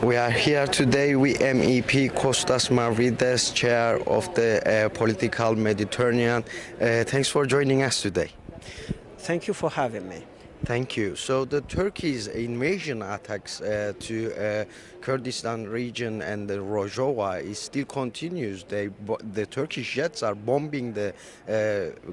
We are here today with MEP Costas Mavrides, chair of the Political Mediterranean. Thanks for joining us today. Thank you for having me. Thank you. So the Turkey's invasion attacks to Kurdistan region and the Rojava is still continues. The Turkish jets are bombing the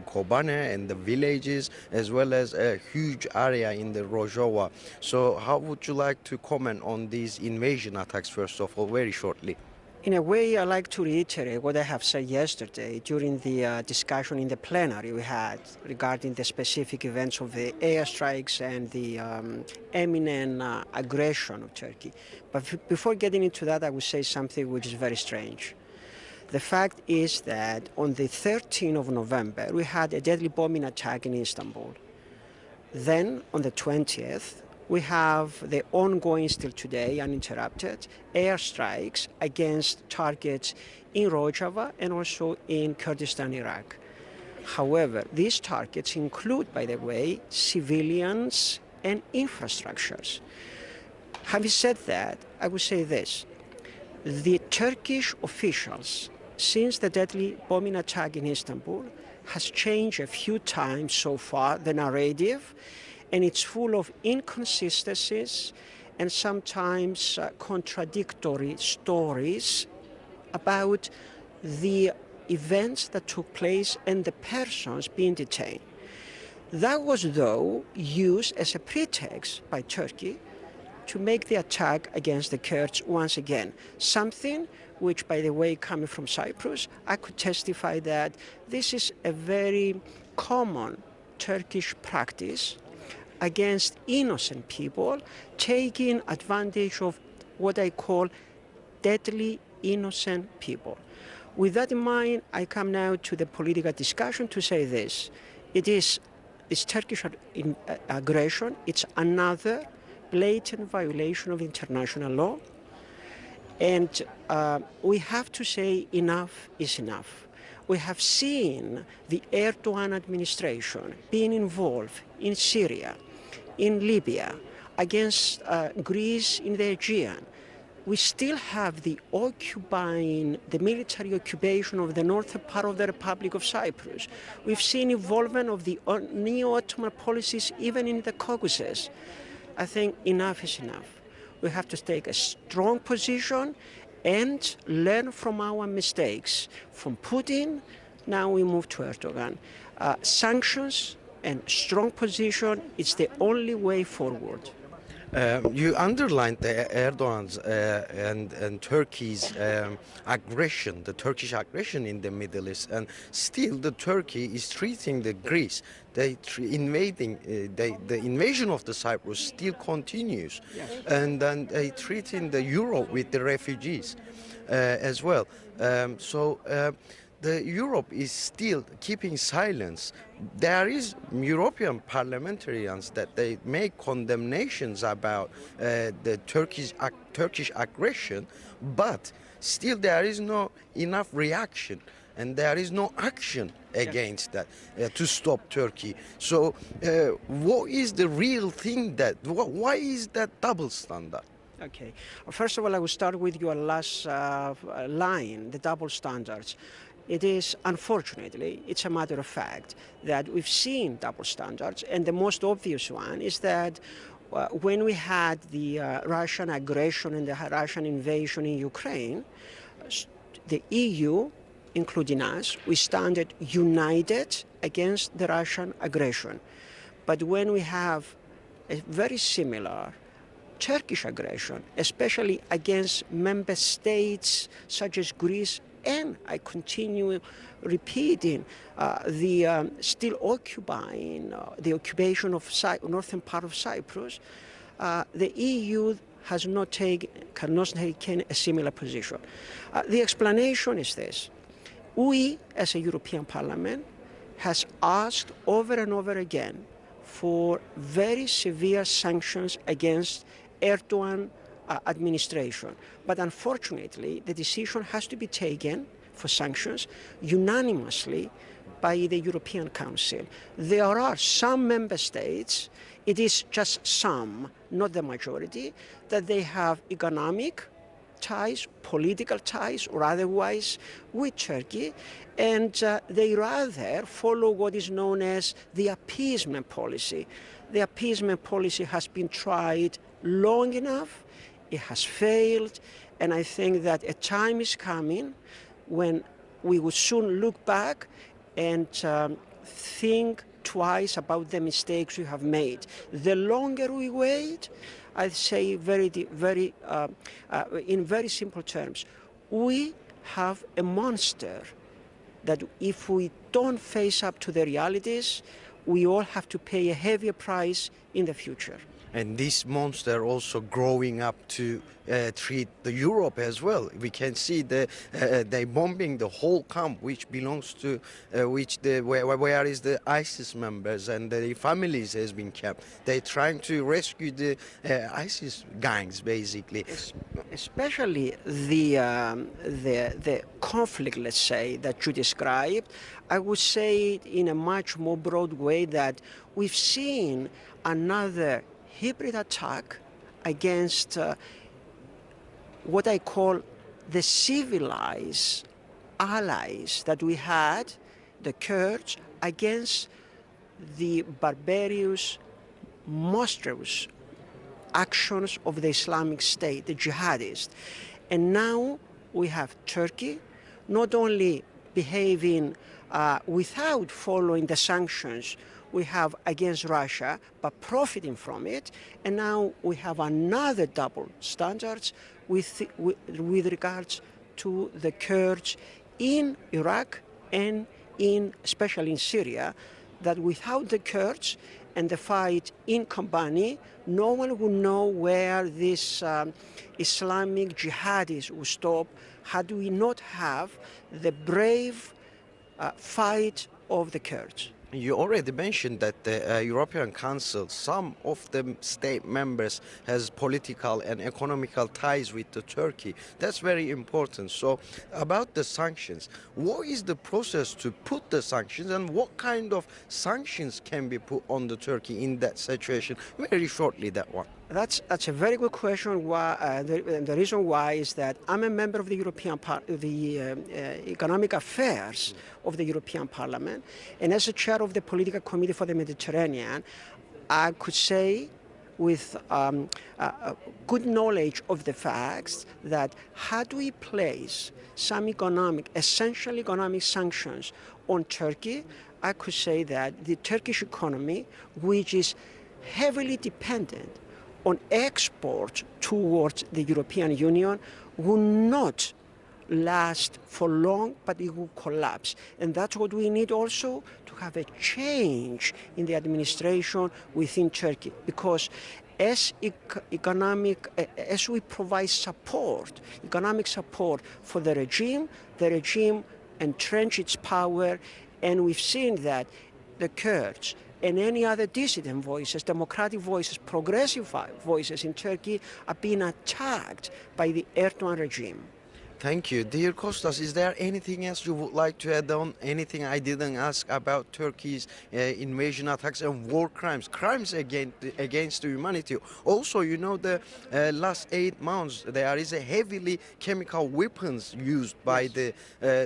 Kobane and the villages, as well as a huge area in the Rojava. So how would you like to comment on these invasion attacks, first of all, very shortly? In a way, I like to reiterate what I have said yesterday during the discussion in the plenary we had regarding the specific events of the airstrikes and the imminent aggression of Turkey. But before getting into that, I will say something which is very strange. The fact is that on the 13th of November, we had a deadly bombing attack in Istanbul. Then, on the 20th, we have the ongoing, still today, uninterrupted, airstrikes against targets in Rojava and also in Kurdistan, Iraq. However, these targets include, by the way, civilians and infrastructures. Having said that, I would say this. The Turkish officials, since the deadly bombing attack in Istanbul, has changed a few times so far the narrative, and it's full of inconsistencies and sometimes contradictory stories about the events that took place and the persons being detained. That was, though, used as a pretext by Turkey to make the attack against the Kurds once again. Something which, by the way, coming from Cyprus, I could testify that this is a very common Turkish practice against innocent people, taking advantage of what I call deadly innocent people. With that in mind, I come now to the political discussion to say this. This Turkish aggression, it's another blatant violation of international law. And we have to say enough is enough. We have seen the Erdogan administration being involved in Syria, in Libya, against Greece in the Aegean. We still have the military occupation of the northern part of the Republic of Cyprus. We've seen involvement of the neo-Ottoman policies even in the Caucasus. I think enough is enough. We have to take a strong position and learn from our mistakes. From Putin, now we move to Erdogan. Sanctions and strong position is the only way forward. You underlined the Erdogan's and Turkey's aggression, the Turkish aggression in the Middle East, and still the Turkey is treating the Greece. The invasion of the Cyprus still continues, Yes. And then they treating the Europe with the refugees as well. The Europe is still keeping silence. There is European parliamentarians that they make condemnations about the Turkish aggression, but still there is no enough reaction and there is no action against that to stop Turkey. So what is the real thing why is that double standard? Okay. First of all, I will start with your last line, the double standards. It is, unfortunately, it's a matter of fact that we've seen double standards, and the most obvious one is that when we had the Russian aggression and the Russian invasion in Ukraine, the EU, including us, we stand united against the Russian aggression. But when we have a very similar Turkish aggression, especially against member states such as Greece, and I continue repeating still occupying the occupation of northern part of Cyprus, the EU cannot take a similar position. The explanation is this. We, as a European Parliament, has asked over and over again for very severe sanctions against Erdogan administration. But unfortunately, the decision has to be taken for sanctions unanimously by the European Council. There are some member states, it is just some, not the majority, that they have economic ties, political ties or otherwise with Turkey, and they rather follow what is known as the appeasement policy. The appeasement policy has been tried long enough, it has failed, and I think that a time is coming when we will soon look back and think twice about the mistakes we have made. The longer we wait, I'd say in very simple terms, we have a monster that if we don't face up to the realities, we all have to pay a heavier price in the future. And this monster also growing up to treat the Europe as well. We can see they bombing the whole camp, which belongs to where is the ISIS members and their families has been kept. They're trying to rescue the ISIS gangs, basically. Especially the conflict, let's say, that you described. I would say it in a much more broad way that we've seen another hybrid attack against what I call the civilized allies that we had, the Kurds, against the barbarous, monstrous actions of the Islamic State, the jihadists. And now we have Turkey not only behaving without following the sanctions we have against Russia, but profiting from it. And now we have another double standards with regards to the Kurds in Iraq and especially in Syria, that without the Kurds and the fight in Kobani, no one would know where this Islamic jihadis will stop had we not have the brave fight of the Kurds. You already mentioned that the European Council, some of the state members has political and economical ties with the Turkey. That's very important. So about the sanctions, what is the process to put the sanctions and what kind of sanctions can be put on the Turkey in that situation? Very shortly, that one. That's a very good question. The reason why is that I'm a member of the Economic Affairs of the European Parliament, and as a chair of the Political Committee for the Mediterranean, I could say with good knowledge of the facts that had we placed some essential economic sanctions on Turkey, I could say that the Turkish economy, which is heavily dependent on exports towards the European Union, will not last for long, but it will collapse. And that's what we need also, to have a change in the administration within Turkey. Because as we provide support, economic support for the regime entrenches its power, and we've seen that the Kurds and any other dissident voices, democratic voices, progressive voices in Turkey are being attacked by the Erdogan regime. Thank you. Dear Costas, is there anything else you would like to add on? Anything I didn't ask about Turkey's invasion attacks and war crimes against humanity? Also, you know, the last 8 months, there is a heavily chemical weapons used by the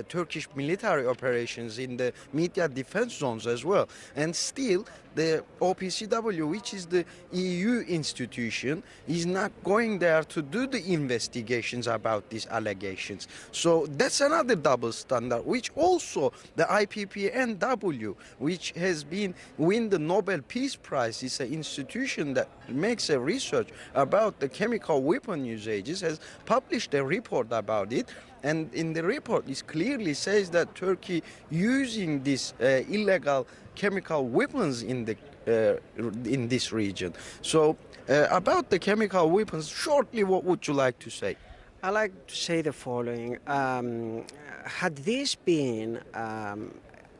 Turkish military operations in the media defense zones as well. And still, the OPCW, which is the EU institution, is not going there to do the investigations about these allegations. So that's another double standard, which also the IPPNW, which has been win the Nobel Peace Prize, is an institution that makes a research about the chemical weapon usages, has published a report about it. And in the report, it clearly says that Turkey using these illegal chemical weapons in this region. So about the chemical weapons, shortly, what would you like to say? I like to say the following. Had this been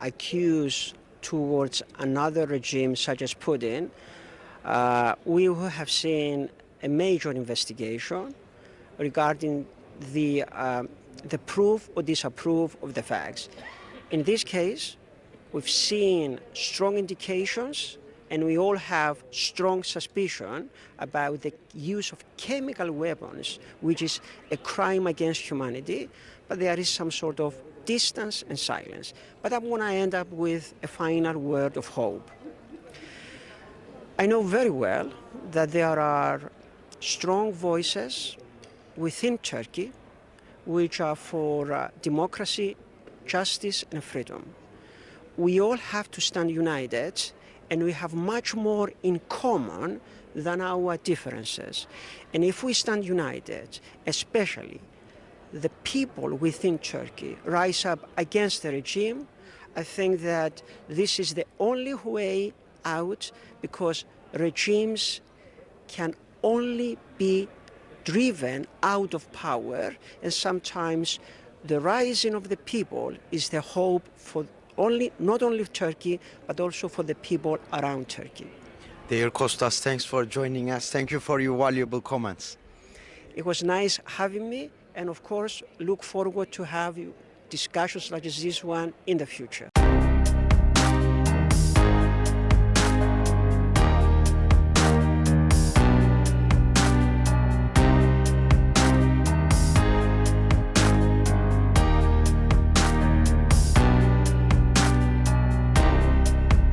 accused towards another regime such as Putin, we would have seen a major investigation regarding the proof or disapprove of the facts. In this case, We've seen strong indications, and we all have strong suspicion about the use of chemical weapons, which is a crime against humanity, but there is some sort of distance and silence. But I want to end up with a final word of hope. I know very well that there are strong voices within Turkey which are for democracy, justice, and freedom. We all have to stand united, and we have much more in common than our differences. And if we stand united, especially the people within Turkey rise up against the regime, I think that this is the only way out, because regimes can only be driven out of power, and sometimes the rising of the people is the hope for not only Turkey, but also for the people around Turkey. Dear Costas, thanks for joining us. Thank you for your valuable comments. It was nice having me, and of course, look forward to have discussions like this one in the future.